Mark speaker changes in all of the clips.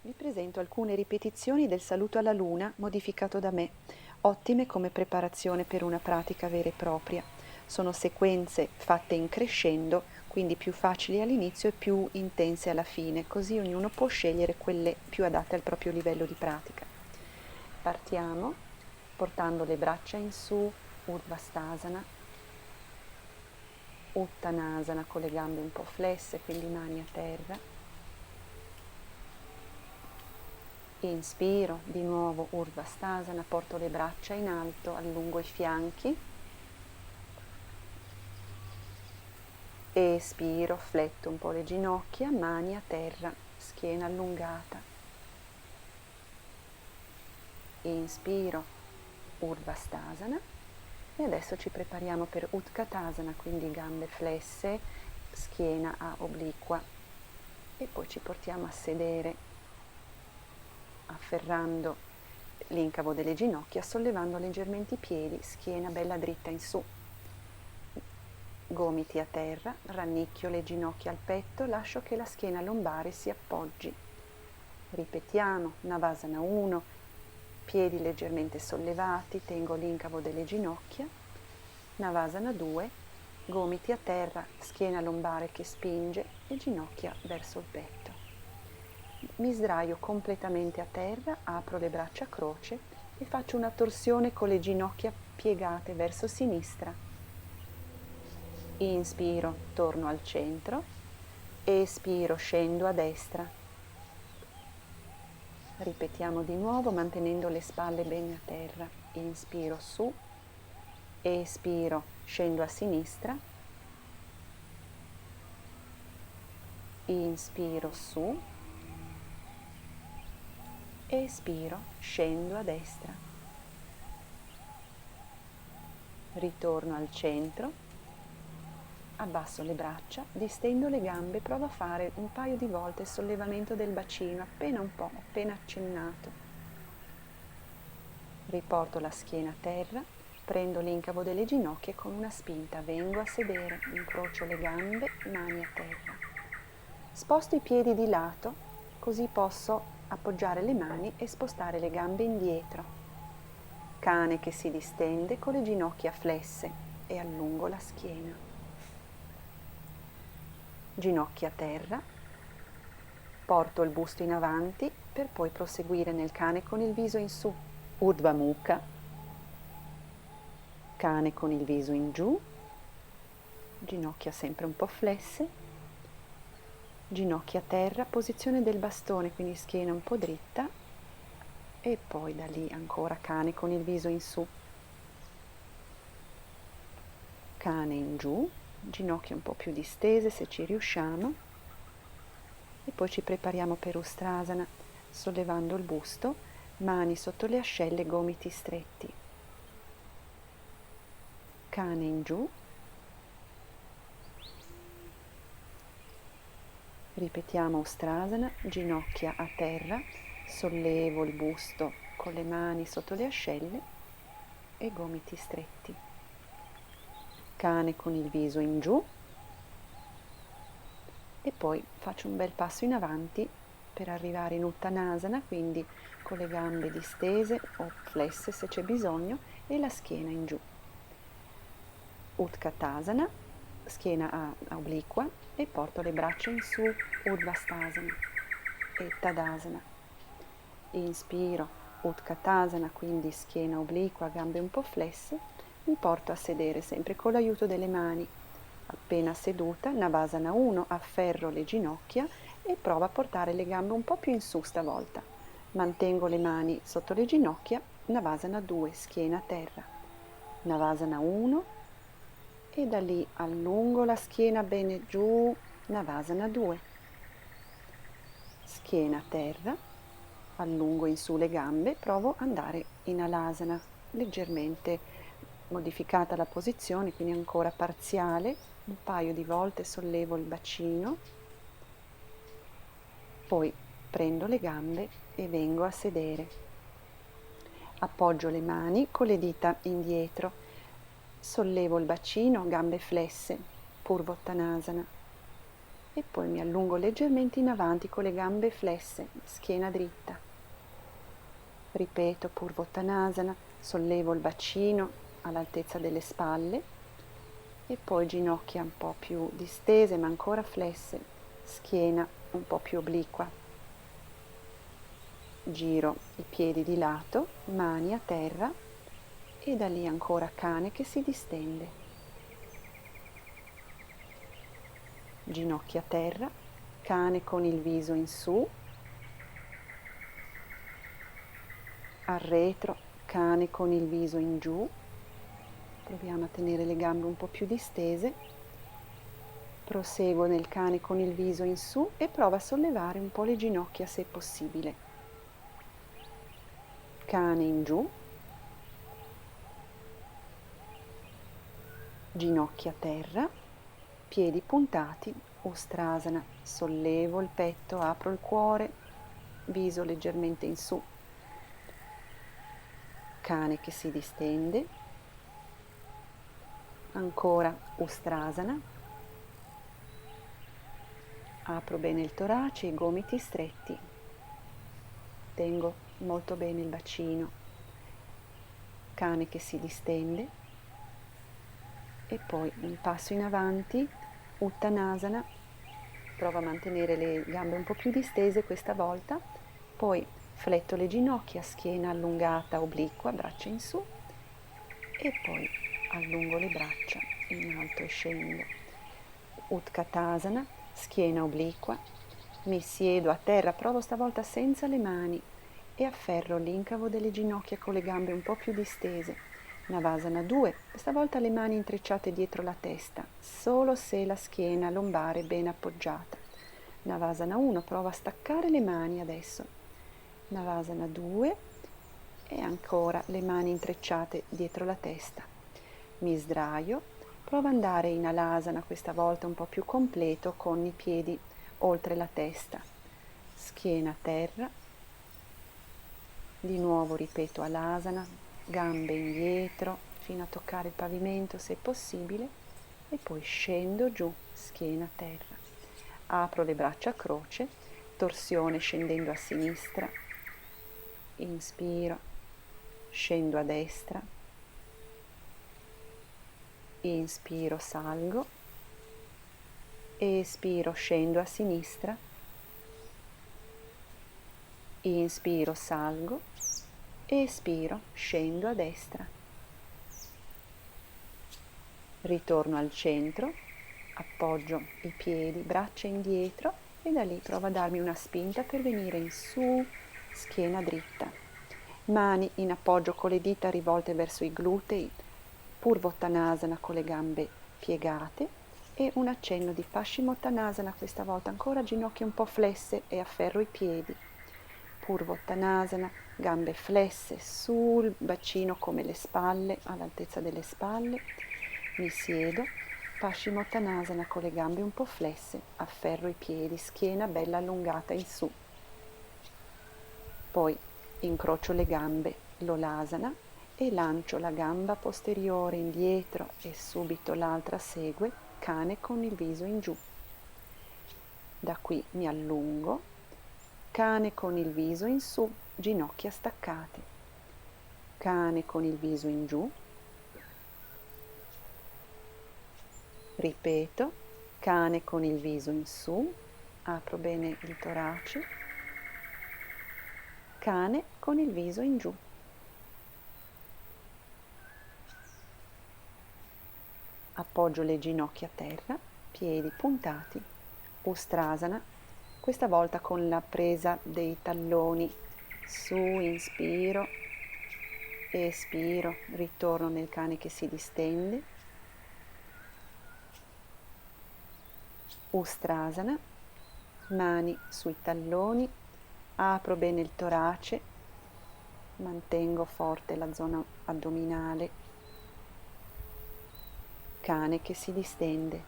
Speaker 1: Vi presento alcune ripetizioni del saluto alla luna modificato da me, ottime come preparazione per una pratica vera e propria. Sono sequenze fatte in crescendo, quindi più facili all'inizio e più intense alla fine, così ognuno può scegliere quelle più adatte al proprio livello di pratica. Partiamo portando le braccia in su, Urdhvastasana, Uttanasana con le gambe un po' flesse, quindi mani a terra. Inspiro, di nuovo Urdhvastasana, porto le braccia in alto, allungo i fianchi. Espiro, fletto un po' le ginocchia, mani a terra, schiena allungata. Inspiro, Urdhvastasana. E adesso ci prepariamo per Utkatasana, quindi gambe flesse, schiena a obliqua. E poi ci portiamo a sedere afferrando l'incavo delle ginocchia, sollevando leggermente i piedi, schiena bella dritta in su. Gomiti a terra, rannicchio le ginocchia al petto, lascio che la schiena lombare si appoggi. Ripetiamo, Navasana 1, piedi leggermente sollevati, tengo l'incavo delle ginocchia. Navasana 2, gomiti a terra, schiena lombare che spinge e ginocchia verso il petto. Mi sdraio completamente a terra, apro le braccia a croce e faccio una torsione con le ginocchia piegate verso sinistra. Inspiro, torno al centro, espiro, scendo a destra. Ripetiamo di nuovo mantenendo le spalle bene a terra. Inspiro su, espiro, scendo a sinistra. Inspiro su, espiro, scendo a destra. Ritorno al centro. Abbasso le braccia, distendo le gambe, provo a fare un paio di volte sollevamento del bacino, appena un po', appena accennato. Riporto la schiena a terra, prendo l'incavo delle ginocchia e con una spinta vengo a sedere, incrocio le gambe, mani a terra. Sposto i piedi di lato, così posso appoggiare le mani e spostare le gambe indietro. Cane che si distende con le ginocchia flesse e allungo la schiena. Ginocchia a terra, porto il busto in avanti per poi proseguire nel cane con il viso in su, Urdhva Mukha, cane con il viso in giù, ginocchia sempre un po' flesse, ginocchia a terra, posizione del bastone, quindi schiena un po' dritta e poi da lì ancora cane con il viso in su, cane in giù, ginocchia un po' più distese se ci riusciamo. E poi ci prepariamo per Ustrasana, sollevando il busto, mani sotto le ascelle, gomiti stretti. Cane in giù. Ripetiamo Ustrasana, ginocchia a terra, sollevo il busto con le mani sotto le ascelle e gomiti stretti. Cane con il viso in giù. E poi faccio un bel passo in avanti per arrivare in Uttanasana, quindi con le gambe distese o flesse se c'è bisogno e la schiena in giù. Utkatasana, schiena a obliqua e porto le braccia in su, Urdhvastasana e Tadasana. Inspiro, Utkatasana, quindi schiena obliqua, gambe un po' flesse, mi porto a sedere sempre con l'aiuto delle mani. Appena seduta, Navasana 1, afferro le ginocchia e provo a portare le gambe un po' più in su stavolta. Mantengo le mani sotto le ginocchia, Navasana 2, schiena a terra. Navasana 1 e da lì allungo la schiena bene giù, Navasana 2. Schiena a terra, allungo in su le gambe, provo ad andare in Alasana, leggermente modificata la posizione, quindi ancora parziale, un paio di volte sollevo il bacino, poi prendo le gambe e vengo a sedere. Appoggio le mani con le dita indietro, sollevo il bacino, gambe flesse, Purvottanasana. e poi mi allungo leggermente in avanti con le gambe flesse, schiena dritta. Ripeto Purvottanasana, sollevo il bacino all'altezza delle spalle e poi ginocchia un po' più distese ma ancora flesse, schiena un po' più obliqua. Giro i piedi di lato, mani a terra e da lì ancora cane che si distende. Ginocchia a terra, cane con il viso in su, al retro, cane con il viso in giù. Proviamo a tenere le gambe un po' più distese. Proseguo nel cane con il viso in su e provo a sollevare un po' le ginocchia se possibile. Cane in giù. Ginocchia a terra, piedi puntati, Ustrasana. Sollevo il petto, apro il cuore, viso leggermente in su. Cane che si distende. Ancora Ustrasana. Apro bene il torace, i gomiti stretti. Tengo molto bene il bacino. Cane che si distende. E poi un passo in avanti, Uttanasana. Provo a mantenere le gambe un po' più distese questa volta. Poi fletto le ginocchia, schiena allungata, obliqua, braccia in su. E poi allungo le braccia in alto e scendo. Utkatasana, schiena obliqua, mi siedo a terra, provo stavolta senza le mani e afferro l'incavo delle ginocchia con le gambe un po' più distese. Navasana 2, stavolta le mani intrecciate dietro la testa, solo se la schiena lombare è ben appoggiata. Navasana 1, provo a staccare le mani adesso. Navasana 2 e ancora le mani intrecciate dietro la testa. Mi sdraio, provo ad andare in Alasana questa volta un po' più completo con i piedi oltre la testa. Schiena a terra. Di nuovo ripeto Alasana, gambe indietro fino a toccare il pavimento se possibile e poi scendo giù, schiena a terra. Apro le braccia a croce, torsione scendendo a sinistra. Inspiro, scendo a destra. Inspiro, salgo. Espiro, scendo a sinistra. Inspiro, salgo. Espiro, scendo a destra. Ritorno al centro, appoggio i piedi, braccia indietro e da lì provo a darmi una spinta per venire in su, schiena dritta. Mani in appoggio con le dita rivolte verso i glutei, Purvottanasana con le gambe piegate e un accenno di Paschimottanasana, questa volta ancora ginocchia un po' flesse e afferro i piedi. Purvottanasana, gambe flesse sul bacino come le spalle, all'altezza delle spalle. Mi siedo, Paschimottanasana con le gambe un po' flesse, afferro i piedi, schiena bella allungata in su. Poi incrocio le gambe, l'Olasana, e lancio la gamba posteriore indietro e subito l'altra segue, cane con il viso in giù. Da qui mi allungo, cane con il viso in su, ginocchia staccate. Cane con il viso in giù. Ripeto, cane con il viso in su, apro bene il torace. Cane con il viso in giù. Appoggio le ginocchia a terra, piedi puntati, Ustrasana, questa volta con la presa dei talloni su, inspiro, espiro, ritorno nel cane che si distende, Ustrasana, mani sui talloni, apro bene il torace, mantengo forte la zona addominale, cane che si distende.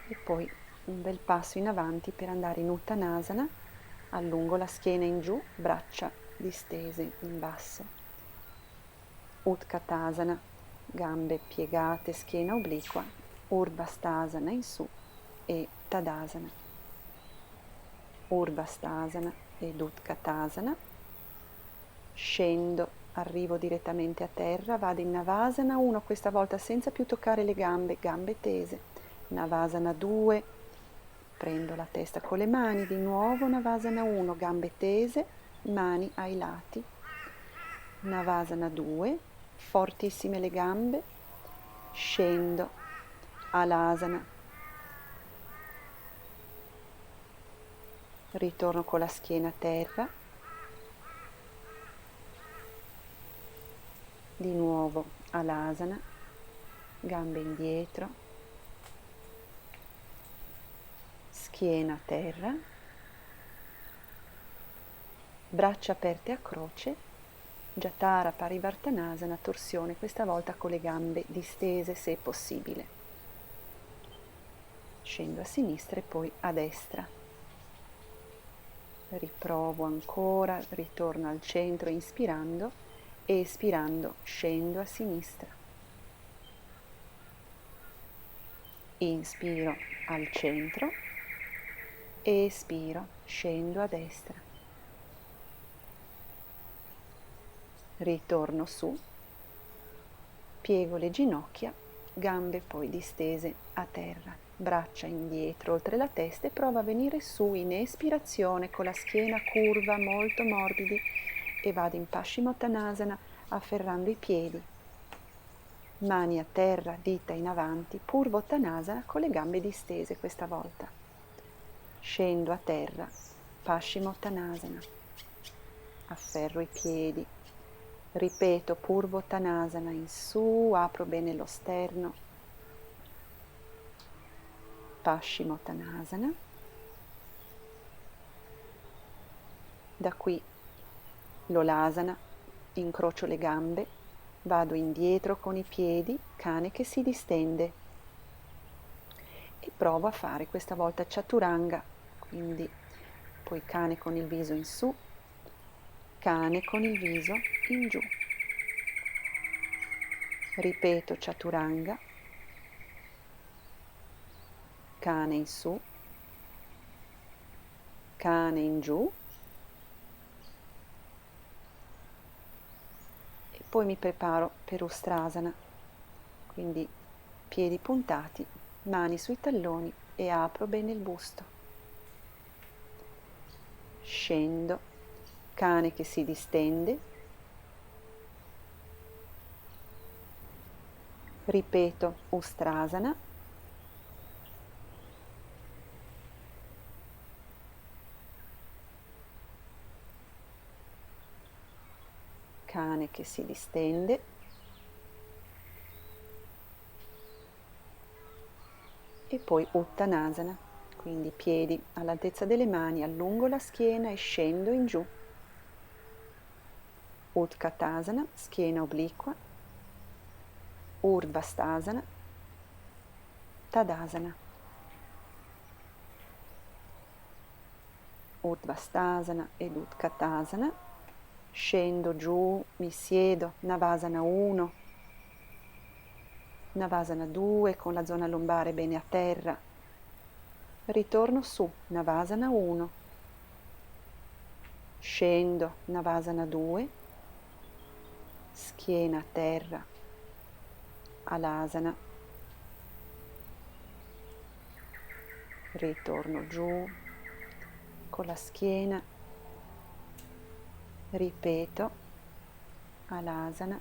Speaker 1: E poi un bel passo in avanti per andare in Uttanasana, allungo la schiena in giù, braccia distese in basso. Utkatasana, gambe piegate, schiena obliqua, Urdhva Stasana in su e Tadasana. Urdhva Stasana ed Utkatasana. Scendo, arrivo direttamente a terra, vado in Navasana 1, questa volta senza più toccare le gambe, gambe tese. Navasana 2, prendo la testa con le mani, di nuovo Navasana 1, gambe tese, mani ai lati. Navasana 2, fortissime le gambe, scendo, Alasana. Ritorno con la schiena a terra. Di nuovo Alasana, gambe indietro, schiena a terra, braccia aperte a croce, Jatara Parivartanasana, torsione, questa volta con le gambe distese se possibile. Scendo a sinistra e poi a destra. Riprovo ancora, ritorno al centro inspirando e espirando scendo a sinistra. Inspiro al centro, espiro, scendo a destra. Ritorno su, piego le ginocchia, gambe poi distese a terra, braccia indietro oltre la testa e provo a venire su in espirazione con la schiena curva, molto morbidi, e vado in Paschimottanasana afferrando i piedi. Mani a terra, dita in avanti, Purvottanasana con le gambe distese questa volta. Scendo a terra, Paschimottanasana. Afferro i piedi. Ripeto Purvottanasana in su, apro bene lo sterno. Paschimottanasana. Da qui l'Olasana, incrocio le gambe, vado indietro con i piedi, cane che si distende e provo a fare questa volta Chaturanga, quindi poi cane con il viso in su, cane con il viso in giù. Ripeto Chaturanga, cane in su, cane in giù e poi mi preparo per Ustrasana, quindi piedi puntati, mani sui talloni e apro bene il busto. Scendo, cane che si distende. Ripeto Ustrasana. Cane che si distende. E poi Uttanasana, quindi piedi all'altezza delle mani, allungo la schiena e scendo in giù. Utkatasana, schiena obliqua. Urdhva Stasana, Tadasana. Urdhva Stasana ed Utkatasana. Scendo giù, mi siedo, Navasana 1, Navasana 2 con la zona lombare bene a terra. Ritorno su, Navasana 1. Scendo, Navasana 2, schiena a terra, Alasana. Ritorno giù con la schiena. Ripeto, Alasana.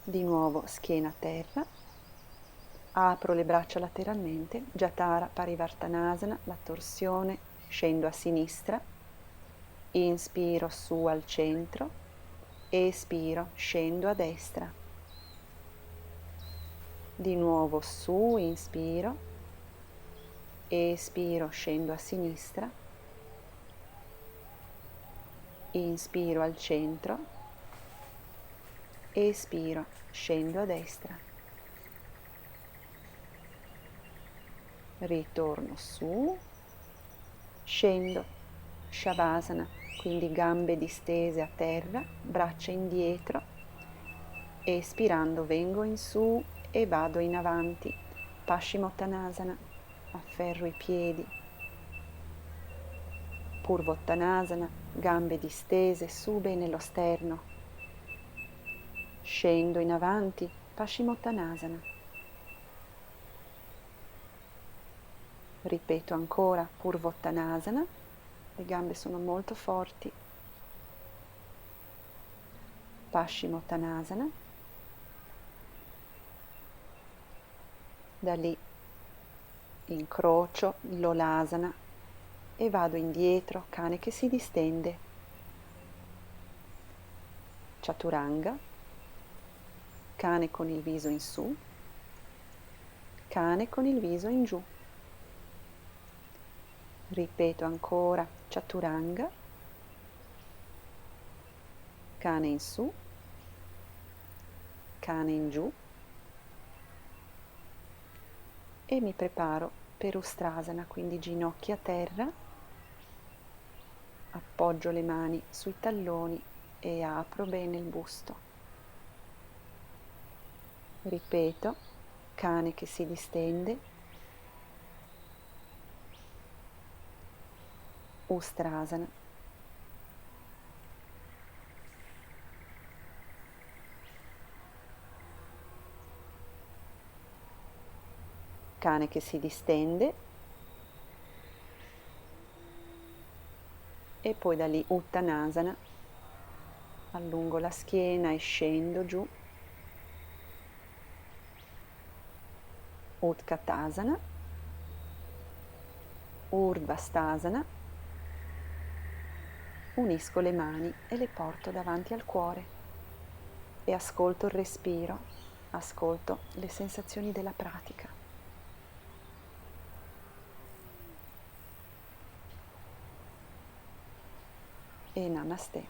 Speaker 1: Di nuovo schiena a terra. Apro le braccia lateralmente, Jatara Parivartanasana, la torsione, scendo a sinistra. Inspiro su al centro, espiro, scendo a destra. Di nuovo su, inspiro, espiro, scendo a sinistra. Inspiro al centro, espiro, scendo a destra. Ritorno su, scendo, Shavasana, quindi gambe distese a terra, braccia indietro, Espirando vengo in su e vado in avanti. Paschimottanasana, afferro i piedi. Purvottanasana, gambe distese su bene lo sterno. Scendo in avanti, Paschimottanasana. Ripeto ancora, Purvottanasana, le gambe sono molto forti. Paschimottanasana. Da lì incrocio l'Olasana e vado indietro, cane che si distende. Chaturanga, cane con il viso in su, cane con il viso in giù. Ripeto ancora, Chaturanga, cane in su, cane in giù. E mi preparo per Ustrasana, quindi ginocchia a terra, appoggio le mani sui talloni e apro bene il busto. Ripeto, cane che si distende, Ustrasana. Cane che si distende e poi da lì Uttanasana, allungo la schiena e scendo giù. Utkatasana, Urdhvastasana, unisco le mani e le porto davanti al cuore e ascolto il respiro, ascolto le sensazioni della pratica. E Namaste.